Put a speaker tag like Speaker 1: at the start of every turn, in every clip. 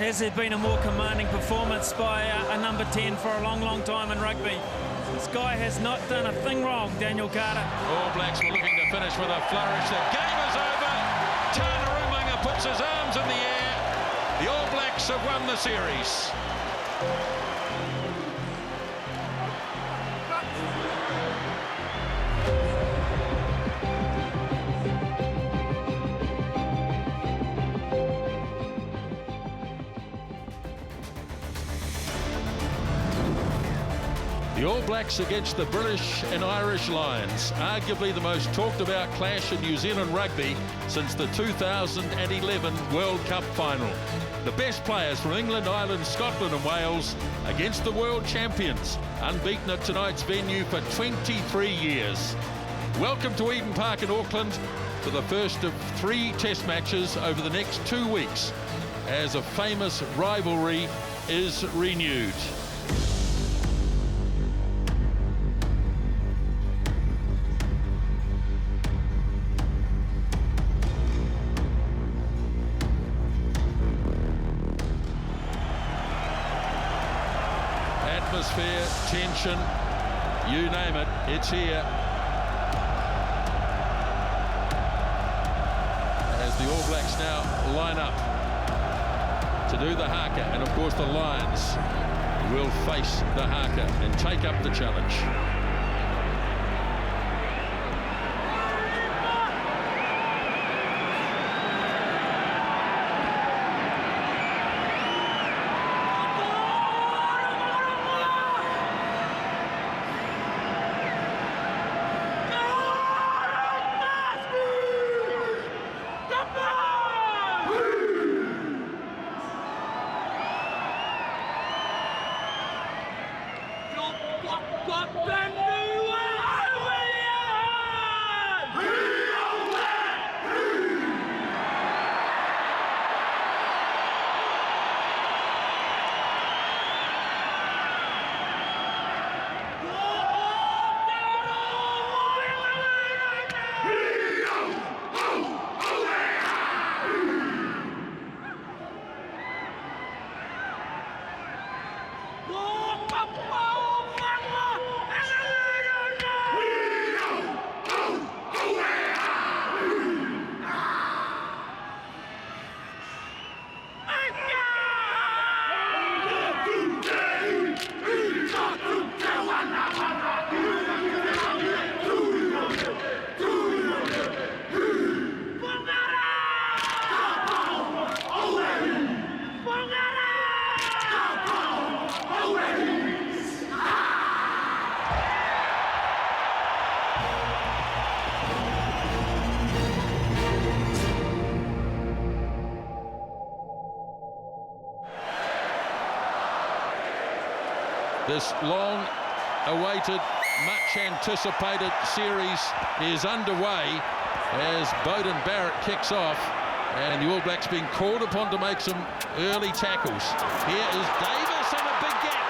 Speaker 1: has there been a more commanding performance by a number 10 for a long, long time in rugby? This guy has not done a thing wrong, Daniel Carter.
Speaker 2: All Blacks were looking to finish with a flourish. The game is over. Tana Umaga puts his arms in the air. The All Blacks have won the series. The All Blacks against the British and Irish Lions, arguably the most talked about clash in New Zealand rugby since the 2011 World Cup final. The best players from England, Ireland, Scotland and Wales against the world champions, unbeaten at tonight's venue for 23 years. Welcome to Eden Park in Auckland for the first of 3 test matches over the next 2 weeks as a famous rivalry is renewed. Atmosphere, tension, you name it, it's here. As the All Blacks now line up to do the haka, and of course the Lions will face the haka and take up the challenge. This long-awaited, much-anticipated series is underway as Beauden Barrett kicks off, and the All Blacks being called upon to make some early tackles. Here is Davis and a big gap,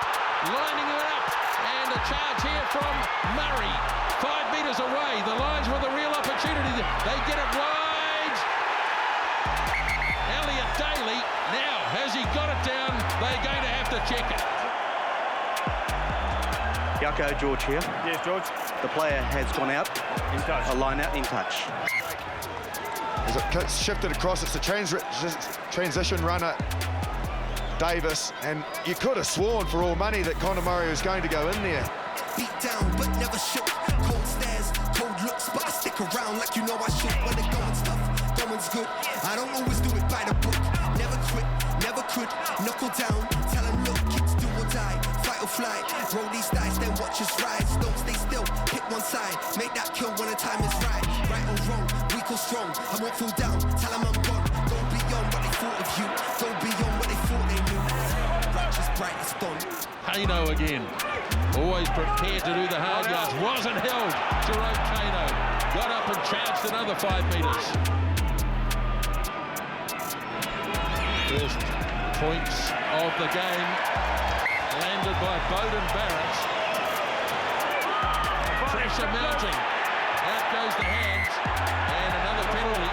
Speaker 2: lining it up, and a charge here from Murray. 5 metres away, the Lions with a real opportunity. They get it wide. Elliot Daly, now, has he got it down? They're going to have to check it.
Speaker 3: Rieko, George here.
Speaker 4: Yes, George.
Speaker 3: The player has gone out.
Speaker 4: In touch.
Speaker 3: A line out in touch.
Speaker 5: As it shifted across, it's the transition runner, Davis, and you could have sworn for all money that Conor Murray was going to go in there.
Speaker 6: Beat down, but never shook. Cold stares, cold looks, but I stick around like you know I should. When the going's tough, going's good. I don't always do it by the book. Never quit, never could. Knuckle down, tell him look, kids do or die. Fight or flight, roll these dice, then watch us rise. Don't stay still, pick one side. Make that kill when the time is right. Right or wrong, weak or strong. I won't fall down, tell him I'm gone. Go beyond what they thought of you. Go beyond what they thought they knew. Righteous bright as dawn.
Speaker 2: Kano again, always prepared to do the hard yards, wasn't held. Jerome Kano got up and charged another 5 metres. First points of the game landed by Beauden Barrett. Pressure mounting. Out goes the hands, and another penalty.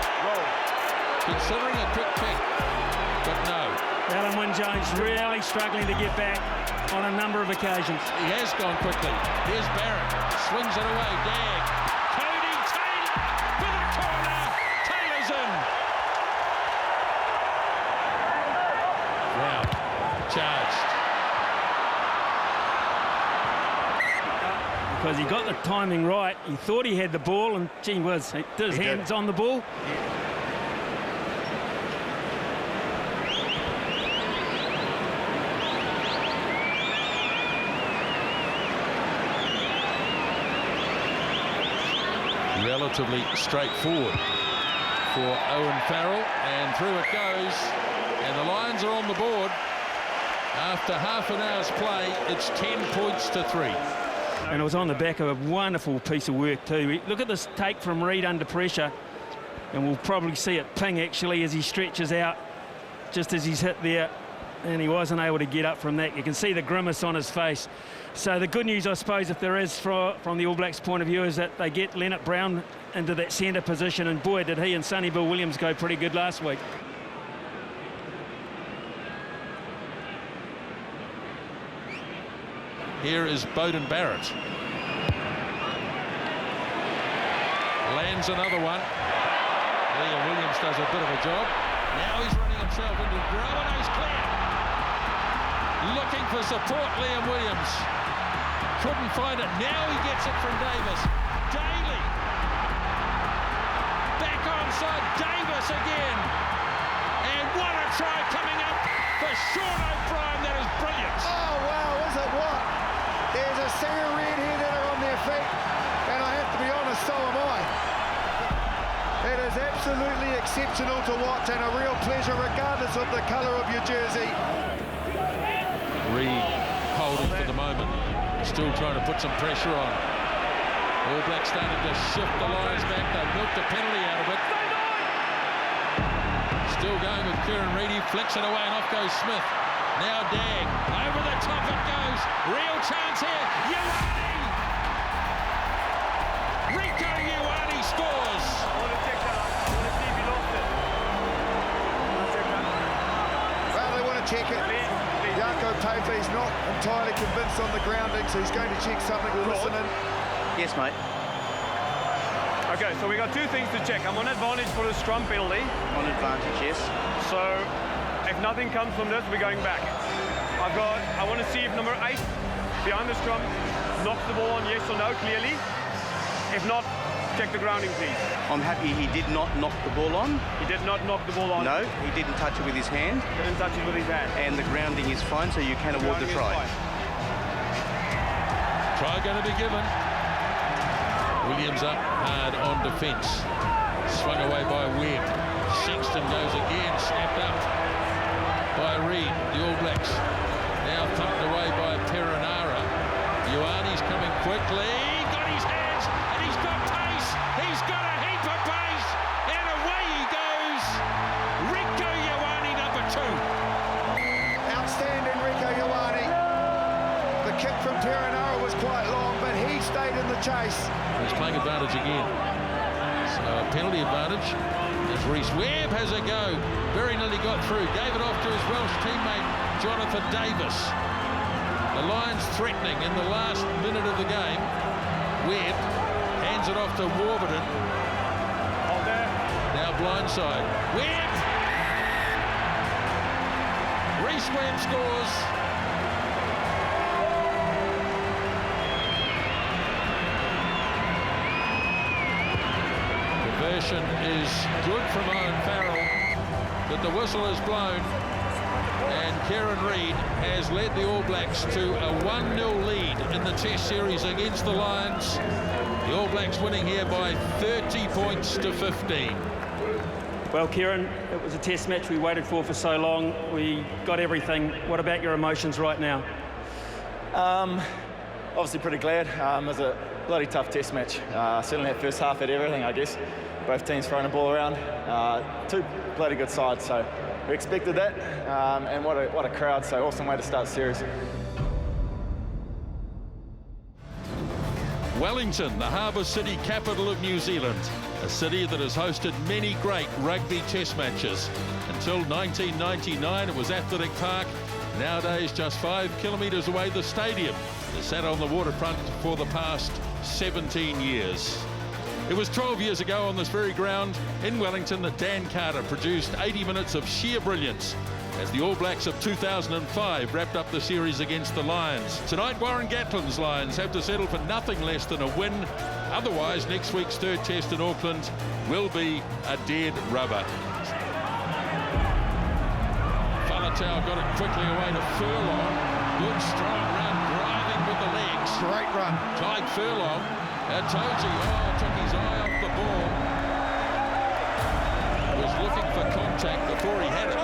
Speaker 2: Considering a quick kick, but no.
Speaker 1: Alan Wynne Jones really struggling to get back on a number of occasions.
Speaker 2: He has gone quickly. Here's Barrett. Swings it away. Dag. Cody Taylor for the corner. Taylor's in. Wow. Charged.
Speaker 1: Because he got the timing right. He thought he had the ball, and gee whiz, he did his hands on the ball.
Speaker 2: Relatively straightforward for Owen Farrell, and through it goes, and the Lions are on the board. After half an hour's play, it's 10 points to 3.
Speaker 1: And it was on the back of a wonderful piece of work too. Look at this take from Reid under pressure, and we'll probably see it ping actually as he stretches out, just as he's hit there, and he wasn't able to get up from that. You can see the grimace on his face. So the good news, I suppose, if there is from the All Blacks' point of view, is that they get Leonard Brown into that centre position, and boy, did he and Sonny Bill Williams go pretty good last week.
Speaker 2: Here is Beauden Barrett. Lands another one. Liam Williams does a bit of a job. Now he's running himself into the ground, and he's clear. Looking for support, Liam Williams. Couldn't find it. Now he gets it from Davis. Daly. Back onside. Davis again. And what a try coming up for Sean O'Brien. That is brilliant.
Speaker 5: Oh, wow, is it what? There's a sea of red here that are on their feet, and I have to be honest, so am I. It is absolutely exceptional to watch, and a real pleasure regardless of the colour of your jersey.
Speaker 2: Reid holding for the moment, still trying to put some pressure on. All Blacks starting to shift the Lions back. They've milked a penalty out of it. Still going with Kieran Reid. He flicks it away and off goes Smith. Now Dag, over the top it goes. Real chance here. Ioane! Rieko Ioane scores.
Speaker 5: Well, they want to check it. Rieko Ioane's not entirely convinced on the grounding, so he's going to check something. We'll listen in.
Speaker 3: Yes, mate.
Speaker 4: Okay, so we got two things to check. I'm on advantage for the scrum penalty.
Speaker 3: On advantage, yes.
Speaker 4: So if nothing comes from this, we're going back. I want to see if number 8 behind the scrum knocks the ball on, yes or no, clearly. If not, check the grounding, please.
Speaker 3: I'm happy he did not knock the ball on.
Speaker 4: He did not knock the ball on.
Speaker 3: No, he didn't touch it with his hand.
Speaker 4: Didn't touch it with his hand.
Speaker 3: And the grounding is fine, so you can award the try.
Speaker 2: Try going to be given. Williams up hard on defence. Swung away by Webb. Sexton goes again, snapped up by Reid, the All Blacks. Now thumped away by Perenara. Ioane's coming quickly. Got his hands, and he's got pace. He's got a heap of pace, and away he goes. Rieko Ioane, number 2.
Speaker 5: Outstanding, Rieko Ioane. The kick from Perenara was quite long, but he stayed in the chase.
Speaker 2: He's playing advantage again. So a penalty advantage as Rhys Webb has a go. Very nearly got through. Gave it off to his Welsh teammate, Jonathan Davis. The Lions threatening in the last minute of the game. Webb hands it off to Warburton. Now blindside. Webb! Rhys Webb scores. Conversion is good from Owen Farrell, but the whistle is blown, and Kieran Reid has led the All Blacks to a 1-0 lead in the Test series against the Lions. The All Blacks winning here by 30 points to 15.
Speaker 1: Well, Kieran, it was a Test match we waited for so long. We got everything. What about your emotions right now?
Speaker 7: Obviously pretty glad. It was a bloody tough Test match. Certainly that first half had everything, I guess. Both teams throwing the ball around. Two bloody good sides, so we expected that. And what a crowd, so awesome way to start the series.
Speaker 2: Wellington, the harbour city capital of New Zealand, a city that has hosted many great rugby test matches. Until 1999, it was Athletic Park. Nowadays, just 5 kilometres away, the stadium has sat on the waterfront for the past 17 years. It was 12 years ago on this very ground in Wellington that Dan Carter produced 80 minutes of sheer brilliance as the All Blacks of 2005 wrapped up the series against the Lions. Tonight, Warren Gatland's Lions have to settle for nothing less than a win. Otherwise, next week's third test in Auckland will be a dead rubber. Falatau got it quickly away to Furlong. Good strong run, driving with the legs.
Speaker 5: Great run.
Speaker 2: Tyke Furlong. Toji, took his eye off the ball. Was looking for contact before he had it.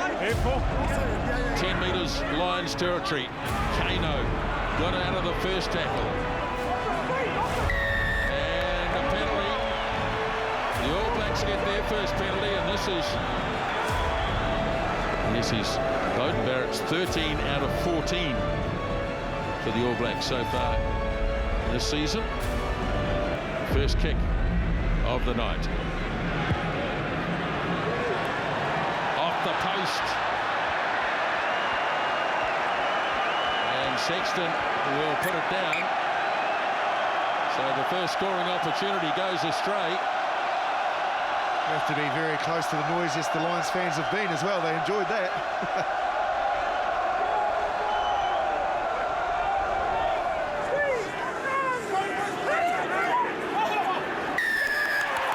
Speaker 2: 10 metres Lions territory. Kano got out of the first tackle. And a penalty. The All Blacks get their first penalty, and this is Beauden Barrett's 13 out of 14 for the All Blacks so far this season. First kick of the night. Off the post. And Sexton will put it down. So the first scoring opportunity goes astray.
Speaker 5: You have to be very close to the noisiest the Lions fans have been as well. They enjoyed that.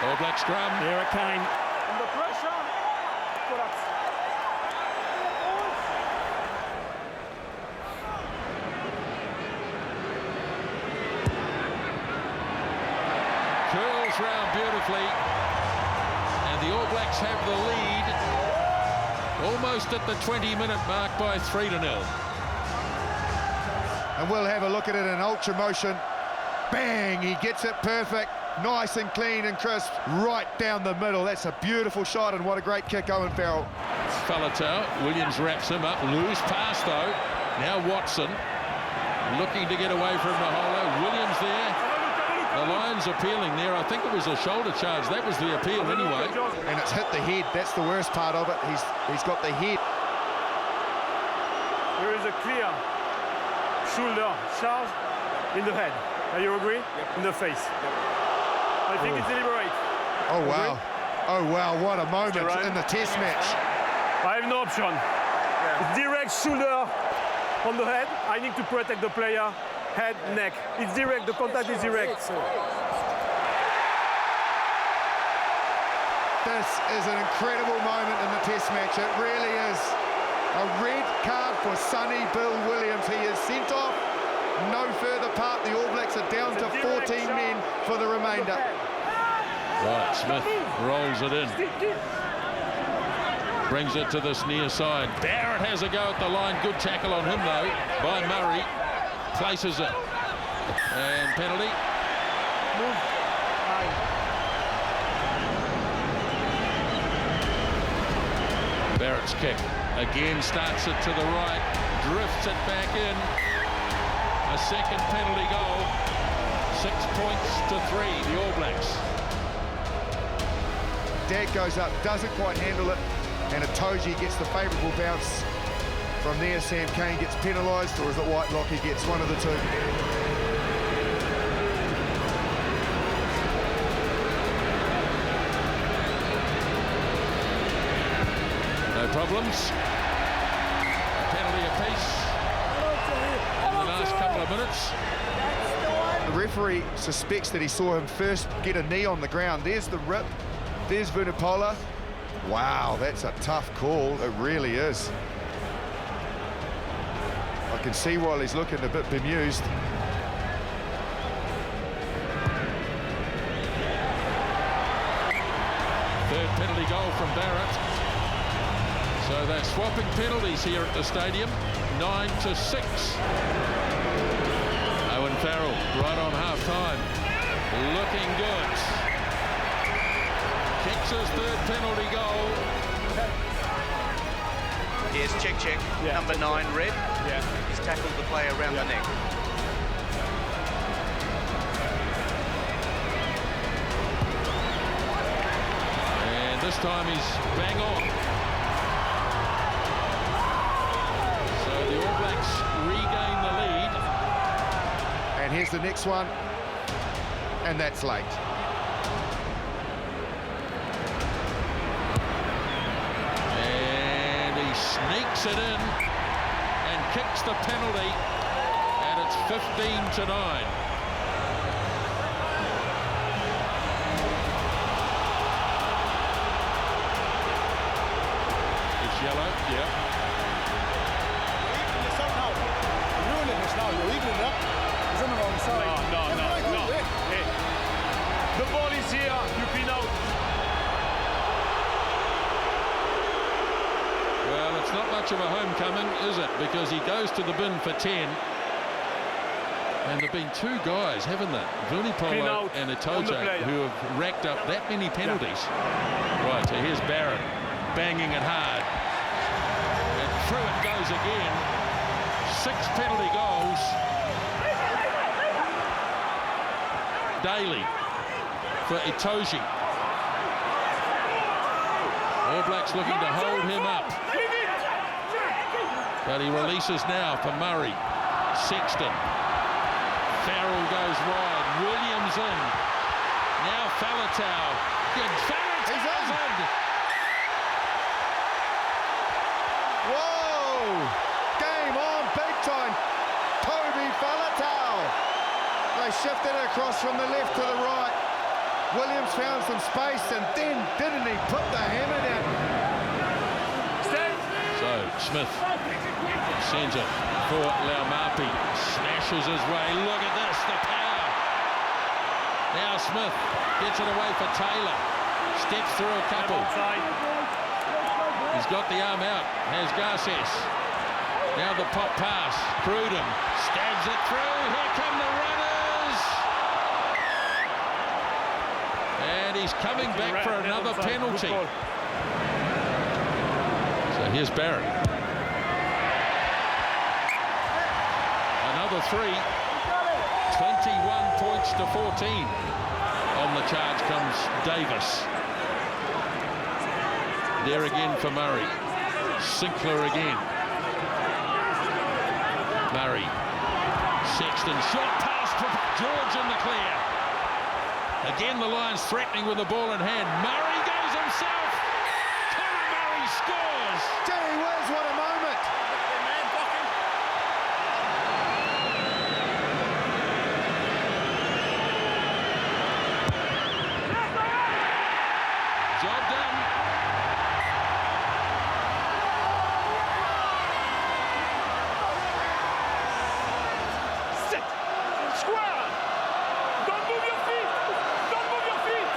Speaker 2: All Black scrum.
Speaker 1: There it came.
Speaker 4: Under pressure.
Speaker 2: Curls round beautifully. And the All Blacks have the lead almost at the 20-minute mark by 3-0.
Speaker 5: And we'll have a look at it in ultra motion. Bang, he gets it perfect. Nice and clean and crisp, right down the middle. That's a beautiful shot, and what a great kick, Owen Farrell.
Speaker 2: Falatau, Williams wraps him up. Loose pass, though. Now Watson looking to get away from Maholo. Williams there. The Lions appealing there. I think it was a shoulder charge. That was the appeal anyway.
Speaker 5: And it's hit the head. That's the worst part of it. He's got the head.
Speaker 4: There is a clear shoulder charge in the head. Do you agree? Yep. In the face. Yep. I think it's deliberate.
Speaker 5: Oh, wow. Oh, wow, what a moment in the test match.
Speaker 4: I have no option. Yeah. Direct shoulder on the head. I need to protect the player. Head, neck. It's direct. The contact is direct.
Speaker 5: This is an incredible moment in the test match. It really is. A red card for Sonny Bill Williams. He is sent off. No further part. The All Blacks are down to 14 men for the remainder.
Speaker 2: Right, Smith rolls it in. Brings it to this near side. Barrett has a go at the line. Good tackle on him, though, by Murray. Places it. And penalty. Barrett's kick. Again starts it to the right. Drifts it back in. A second penalty goal. 6 points to 3, the All Blacks.
Speaker 5: Dad goes up, doesn't quite handle it, and Itoje gets the favourable bounce. From there, Sam Cane gets penalised, or is it Whitelock? He gets one of the two.
Speaker 2: No problems. A penalty apiece in the last couple of minutes.
Speaker 5: The referee suspects that he saw him first get a knee on the ground. There's the rip. There's Vunipola. Wow, that's a tough call. It really is. I can see while he's looking a bit bemused.
Speaker 2: Third penalty goal from Barrett. So they're swapping penalties here at the stadium. 9-6. Owen Farrell right on half-time. Looking good. Kicks his third penalty goal.
Speaker 3: Yes, check.
Speaker 4: Yeah,
Speaker 3: Number 9, red.
Speaker 4: Yeah.
Speaker 3: He's tackled the player around the neck.
Speaker 2: this time he's bang on. So the All Blacks regain the lead.
Speaker 5: And here's the next one. And that's late.
Speaker 2: And he sneaks it in and kicks the penalty. And it's 15-9. Yellow, yeah.
Speaker 8: Somehow ruining this now. You're evening it up. It's on the wrong side.
Speaker 4: No. Hey, the ball is here. You clean out.
Speaker 2: Well, it's not much of a homecoming, is it? Because he goes to the bin for 10. And there have been two guys, haven't there? Vunipola and Itoja, who have racked up that many penalties. Yeah. Right, so here's Barrett banging it hard. Through it goes again. 6 penalty goals. Daly for Itoji. All Blacks looking to hold him up. But he releases now for Murray. Sexton. Farrell goes wide. Williams in. Now Faletau. Faletau's in.
Speaker 5: Whoa! Game on, big time. Toby Faletau. They shifted it across from the left to the right. Williams found some space, and then didn't he put the hammer down?
Speaker 2: So Smith sends it for Laumape. Smashes his way. Look at this, the power. Now Smith gets it away for Taylor. Steps through a couple. He's got the arm out. Has Garces. Now the pop pass. Beauden stabs it through. Here come the runners. And he's coming back for another penalty. So here's Barrett. Another 3. 21 points to 14. On the charge comes Davis. There again for Murray. Sinclair again. Murray. Sexton. Short pass to George in the clear. Again the Lions threatening with the ball in hand. Murray goes himself. Conor Murray scores.
Speaker 5: Gee whiz, what a moment.
Speaker 2: Job done.
Speaker 4: Sit. Square. Don't move your feet. Don't move your feet.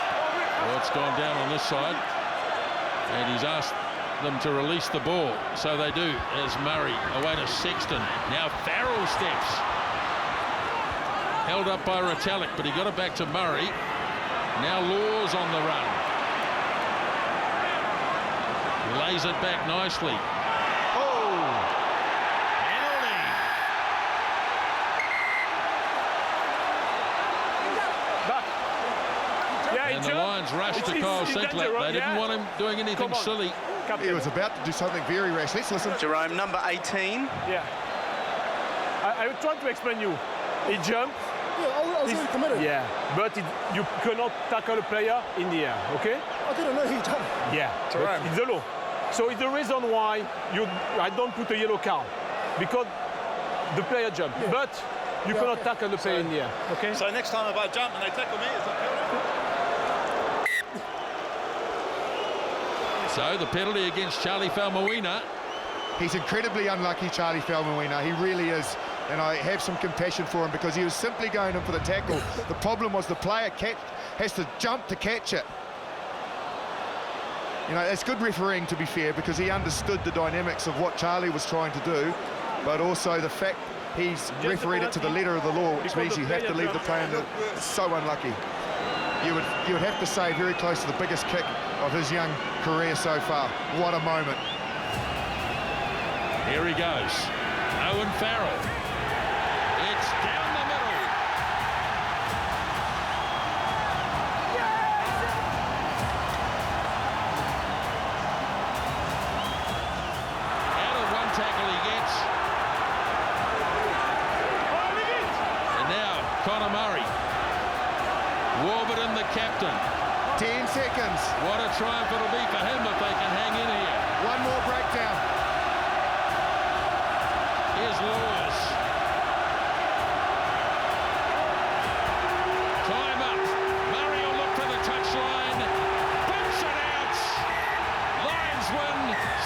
Speaker 2: Well, it's gone down on this side. And he's asked them to release the ball. So they do, as Murray away to Sexton. Now Farrell steps. Held up by Retallick, but he got it back to Murray. Now Law's on the run. Lays it back nicely.
Speaker 5: Oh!
Speaker 2: Penalty.
Speaker 4: Yeah,
Speaker 2: And the Lions rushed to Kyle Sinclair. They didn't want him doing anything silly.
Speaker 5: He was about to do something very rash. Let's listen.
Speaker 3: Jerome, number 18.
Speaker 4: Yeah. I was trying to explain you. He jumped.
Speaker 8: Yeah, I was really committed.
Speaker 4: Yeah, but you cannot tackle a player in the air, okay?
Speaker 8: I didn't know he jumped.
Speaker 4: Yeah, but it's the law. So it's the reason why I don't put a yellow card, because the player jumped. Yeah. But you cannot tackle the player in the air, okay?
Speaker 9: So next time if I jump and they tackle me, is that penalty?
Speaker 2: So the penalty against Charlie Faumuina.
Speaker 5: He's incredibly unlucky, Charlie Faumuina. He really is. And I have some compassion for him because he was simply going in for the tackle. The problem was the player has to jump to catch it. You know, it's good refereeing, to be fair, because he understood the dynamics of what Charlie was trying to do, but also the fact he's refereed it to the letter of the law, which means you have to leave the player in the... So unlucky. You would have to say very close to the biggest kick of his young career so far. What a moment.
Speaker 2: Here he goes. Owen Farrell. It's down the middle. captain.
Speaker 5: 10 seconds.
Speaker 2: What a triumph it'll be for him if they can hang in here.
Speaker 5: One more breakdown.
Speaker 2: Here's Laws. Time up. Murray will look for the touchline. Bunch it out. Lions win.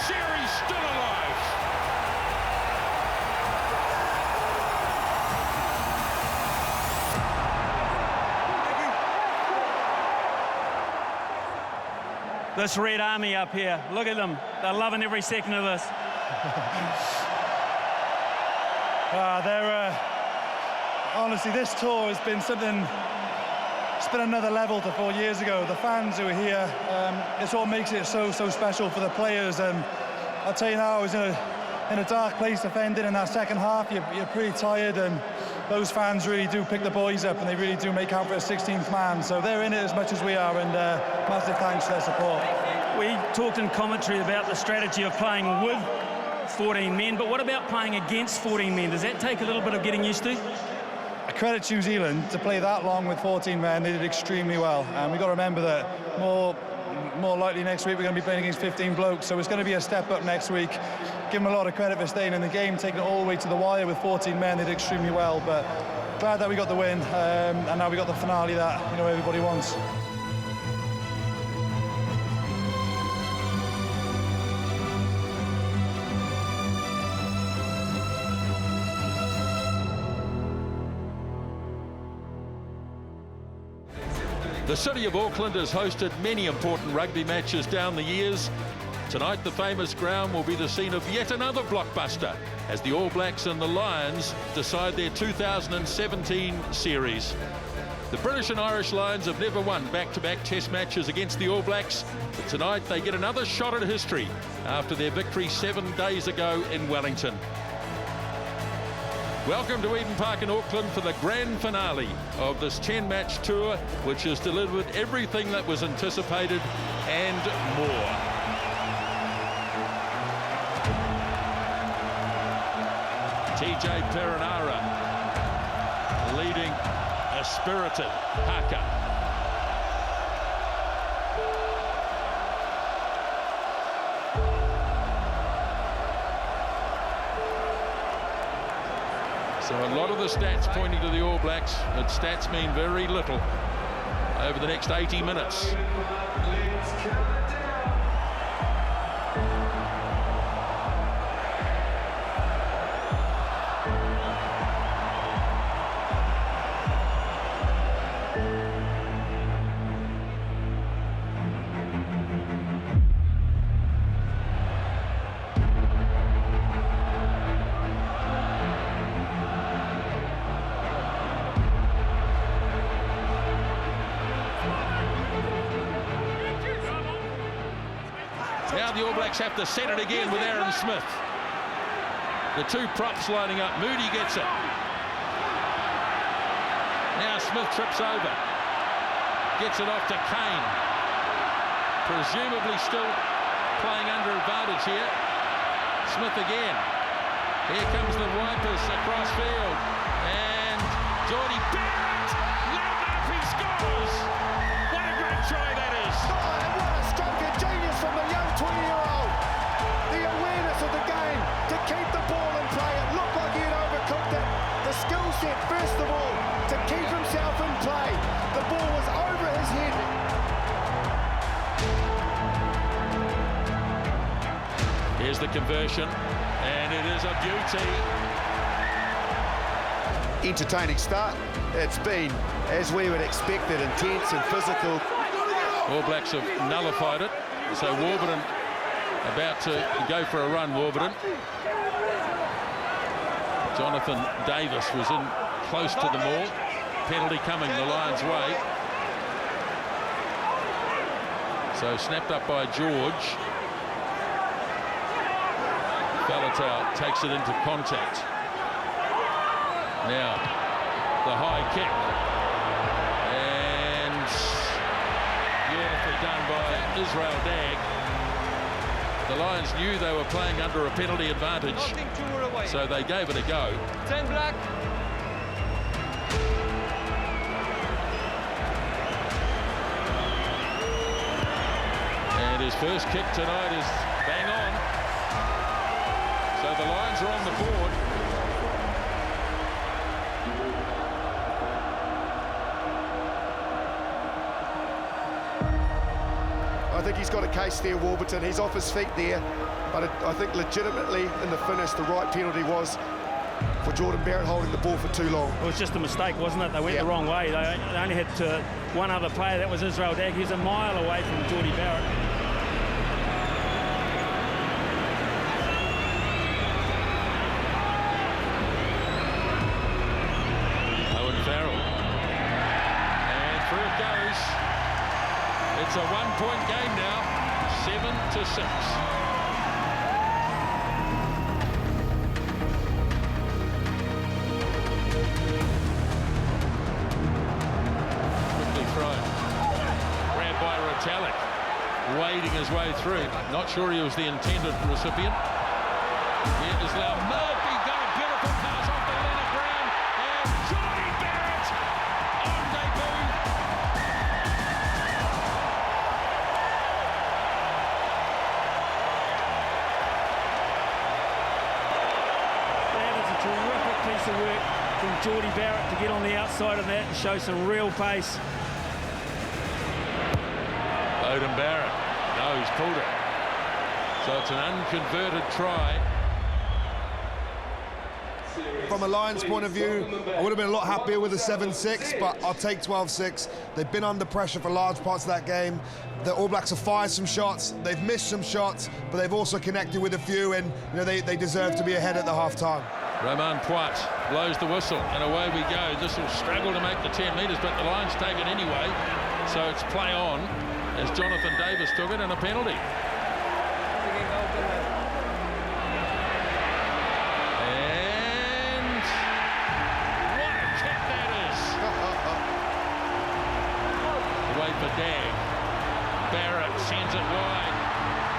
Speaker 2: Series still alive.
Speaker 1: This Red Army up here, look at them. They're loving every second of this.
Speaker 8: Honestly, this tour has been something, it's been another level to 4 years ago. The fans who are here, it's what makes it so special for the players. And I'll tell you now, I was in a dark place defending in that second half. You're pretty tired, and those fans really do pick the boys up, and they really do make out for a 16th man. So they're in it as much as we are, and massive thanks for their support.
Speaker 1: We talked in commentary about the strategy of playing with 14 men, but what about playing against 14 men? Does that take a little bit of getting used to?
Speaker 8: I credit New Zealand to play that long with 14 men. They did extremely well, and we've got to remember that more likely next week we're going to be playing against 15 blokes, so it's going to be a step up next week. Give them a lot of credit for staying in the game, taking it all the way to the wire with 14 men. They did extremely well, but glad that we got the win, and now we got the finale that everybody wants.
Speaker 2: The city of Auckland has hosted many important rugby matches down the years. Tonight, the famous ground will be the scene of yet another blockbuster as the All Blacks and the Lions decide their 2017 series. The British and Irish Lions have never won back-to-back test matches against the All Blacks, but tonight they get another shot at history after their victory 7 days ago in Wellington. Welcome to Eden Park in Auckland for the grand finale of this 10-match tour, which has delivered everything that was anticipated and more. TJ Perenara leading a spirited haka. So a lot of the stats pointing to the All Blacks, but stats mean very little over the next 80 minutes. Now the All Blacks have to set it again with Aaron Smith. The two props lining up. Moody gets it. Now Smith trips over. Gets it off to Kane. Presumably still playing under advantage here. Smith again. Here comes the Wipers across field. And Beauden Barrett. Laumape scores. What a great try that is.
Speaker 5: Oh, and what a stroke of genius from the young 20-year-old. The awareness of the game to keep the ball in play. It looked like he had overcooked it. The skill set, first of all, to keep himself in play. The ball was over his head.
Speaker 2: Here's the conversion, and it is a beauty.
Speaker 5: Entertaining start. It's been, as we would expect it, intense and physical.
Speaker 2: All Blacks have nullified it, so Warburton about to go for a run. Warburton. Jonathan Davis was in close to the maul. Penalty coming the Lions' way. So snapped up by George. Faletau takes it into contact. Now the high kick, and beautifully done by Israel Dag. The Lions knew they were playing under a penalty advantage, so they gave it a go.
Speaker 4: 10 black.
Speaker 2: His first kick tonight is bang on. So the Lions are on the board.
Speaker 5: I think he's got a case there, Warburton. He's off his feet there, but I think legitimately in the finish, the right penalty was for Beauden Barrett holding the ball for too long.
Speaker 1: It was just a mistake, wasn't it? They went the wrong way. They only had one other player, that was Israel Dag. He was a mile away from Beauden Barrett.
Speaker 2: It's a one-point game now, 7-6. Quickly thrown. Grabbed by Retallick, wading his way through. Not sure he was the intended recipient. Here is Laumape, got a beautiful pass off the line of ground, and Sonny Barrett on debut.
Speaker 1: Piece of work from Beauden Barrett to get on the outside of that and show some real pace.
Speaker 2: Beauden Barrett, no, he's pulled it. So it's an unconverted try.
Speaker 10: From a Lions point of view, I would have been a lot happier with a 7-6, but I'll take 12-6. They've been under pressure for large parts of that game. The All Blacks have fired some shots, they've missed some shots, but they've also connected with a few, and they deserve to be ahead at the half-time.
Speaker 2: Romain Poit blows the whistle, and away we go. This will struggle to make the 10 metres, but the Lions take it anyway. So it's play on as Jonathan Davis took it, and a penalty. And what a kick that is! Away for Dag. Barrett sends it wide.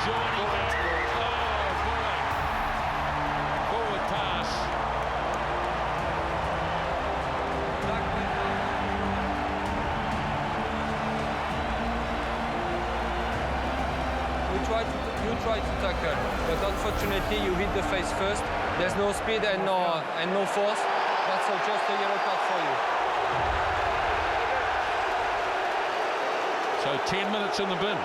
Speaker 2: Jordy Barrett. Oh, boy. Forward pass.
Speaker 11: You try to tackle, but unfortunately you hit the face first. There's no speed and no force. That's just a yellow card for you.
Speaker 2: So 10 minutes in the bin.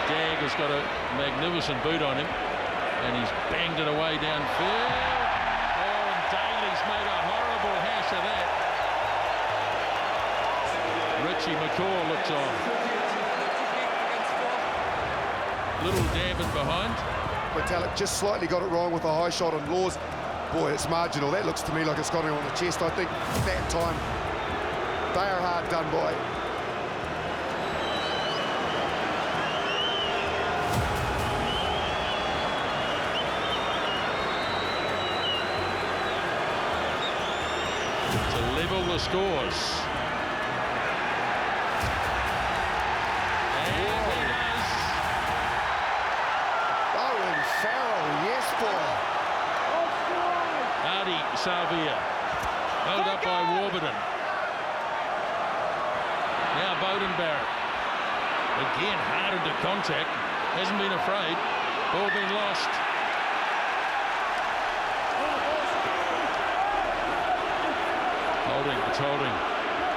Speaker 2: Dag has got a magnificent boot on him, and he's banged it away downfield. Oh, and Daly's made a horrible hash of that. Richie McCaw looks on. Little dab in behind.
Speaker 5: Retallick just slightly got it wrong with a high shot on Laws. Boy, it's marginal. That looks to me like it's got him on the chest. I think that time they are hard done by.
Speaker 2: To level the scores. Savia, held up by Warburton. Now Beauden Barrett. Again, hard into contact. Hasn't been afraid. Ball been lost. Holding, it's holding.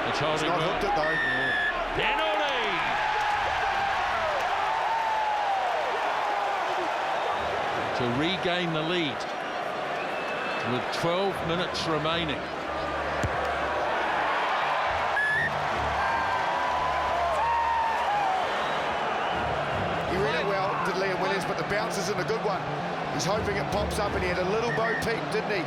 Speaker 2: It's holding.
Speaker 5: It's not hooked it though.
Speaker 2: Penalty! To regain the lead with 12 minutes remaining.
Speaker 5: He read it well, did Liam Williams, but the bounce isn't a good one. He's hoping it pops up, and he had a little bow peep, didn't he?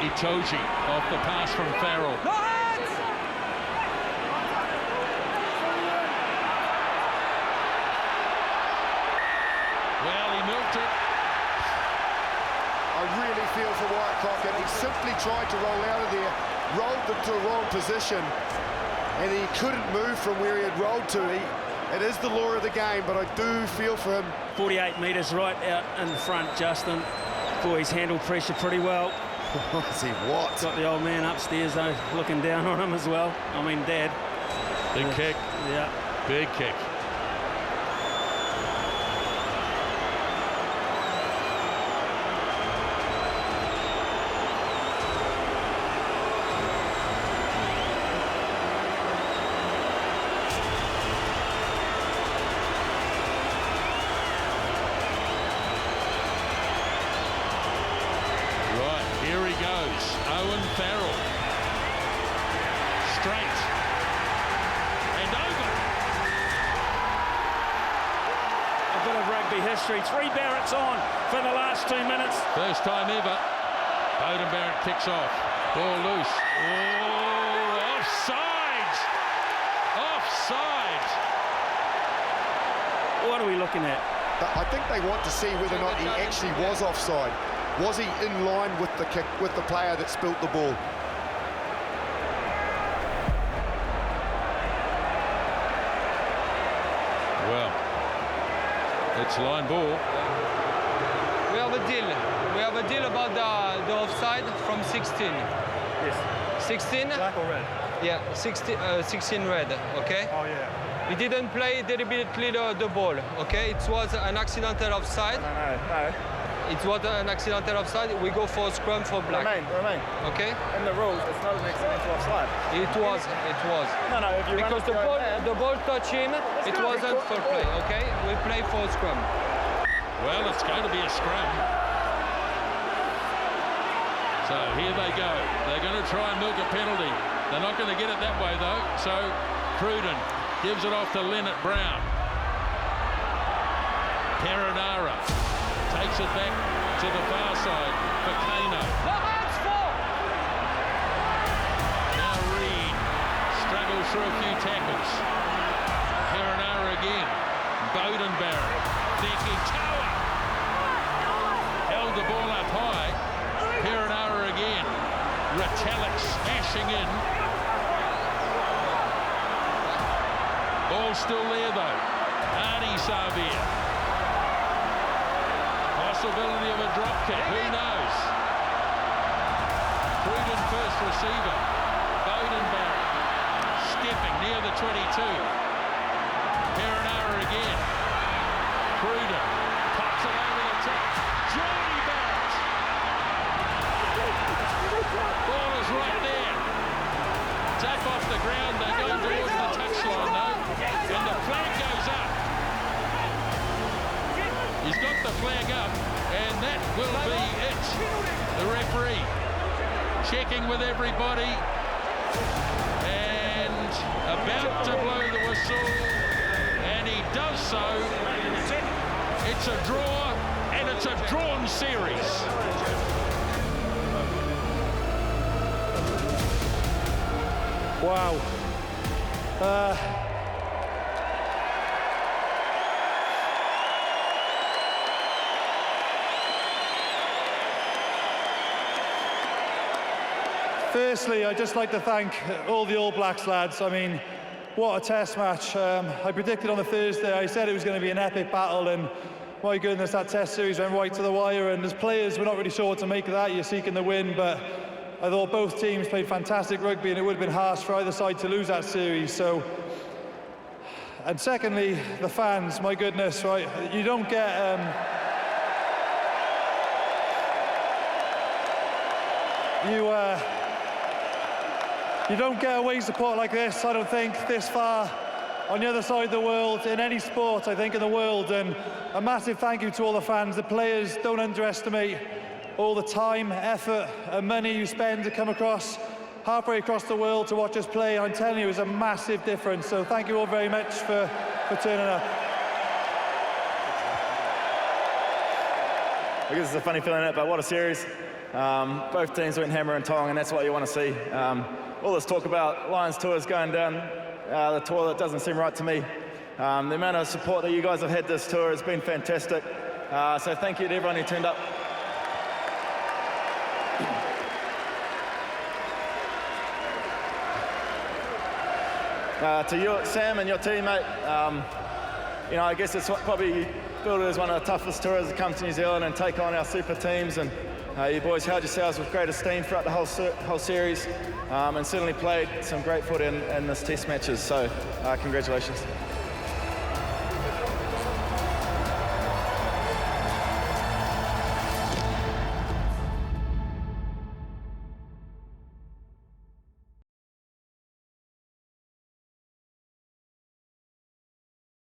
Speaker 2: Itoji off the pass from Farrell.
Speaker 11: No hands!
Speaker 2: Well, he milked it.
Speaker 5: I really feel for Wyatt Crockett. He simply tried to roll out of there, rolled them to the wrong position, and he couldn't move from where he had rolled to. It is the law of the game, but I do feel for him.
Speaker 1: 48 metres right out in front, Justin. Boy, he's handled pressure pretty well.
Speaker 5: See what?
Speaker 1: Got the old man upstairs, though, looking down on him as well. I mean, Dad.
Speaker 2: Big kick.
Speaker 1: Yeah.
Speaker 2: Big kick.
Speaker 1: History. 3 Barretts on for the last 2 minutes.
Speaker 2: First time ever. Beauden Barrett kicks off. Ball loose. Oh, offside! Offside!
Speaker 1: What are we looking at?
Speaker 5: I think they want to see whether or not he actually was offside. Was he in line with the kick, with the player that spilt the ball?
Speaker 2: Well, it's line ball.
Speaker 11: We have a deal. We have a deal about the offside from 16.
Speaker 8: Yes.
Speaker 11: 16?
Speaker 8: Black or red?
Speaker 11: Yeah, 16 red, okay?
Speaker 8: Oh, yeah.
Speaker 11: He didn't play deliberately the ball, okay? It was an accidental offside.
Speaker 7: No.
Speaker 11: It was an accidental offside. We go for a scrum for black.
Speaker 7: Remain.
Speaker 11: Okay?
Speaker 7: In the rules, it's not an accidental offside.
Speaker 11: It was.
Speaker 7: No, if you
Speaker 11: because the ball touched him, it wasn't for play, okay? We play for a scrum.
Speaker 2: Well, it's going to be a scrum. So here they go. They're going to try and milk a penalty. They're not going to get it that way, though. So Beauden gives it off to Leonard Brown. Perenara takes it back to the far side for Kano. Now Reed struggles through a few tackles. Perenara again. Beauden Barrett. Thinking Tower. Held the ball up high. Perenara again. Retallick smashing in. Ball still there though. Arnie Xavier. Possibility of a drop kick, who knows? Beauden first receiver. Beauden Barrett stepping near the 22. Perenara again. Beauden pops it over the top. Johnny Barrett. Ball is right there. Tap off the ground, they go towards the touchline though. And the flag goes up. He's got the flag up, and that will be it. The referee checking with everybody and about to blow the whistle, and he does so. It's a draw, and it's a drawn series.
Speaker 8: Wow. Firstly, I'd just like to thank all the All Blacks lads. I mean, what a test match. I predicted on the Thursday, I said it was going to be an epic battle, and my goodness, that test series went right to the wire, and as players, we're not really sure what to make of that. You're seeking the win, but I thought both teams played fantastic rugby, and it would have been harsh for either side to lose that series. So, and secondly, the fans, my goodness, right? You don't get... You don't get away support like this, I don't think, this far on the other side of the world, in any sport, I think, in the world. And a massive thank you to all the fans. The players, don't underestimate all the time, effort and money you spend to come across, halfway across the world to watch us play. I'm telling you, it's a massive difference. So thank you all very much for turning up.
Speaker 7: I guess it's a funny feeling, but what a series. Both teams went hammer and tong, and that's what you want to see. All this talk about Lions tours going down the tour, that doesn't seem right to me. The amount of support that you guys have had this tour has been fantastic. So thank you to everyone who turned up. To you, Sam, and your team, mate, you know, I guess it's probably billed as one of the toughest tours to come to New Zealand and take on our super teams, and you boys held yourselves with great esteem throughout the whole series, and certainly played some great footy in this test matches, so congratulations.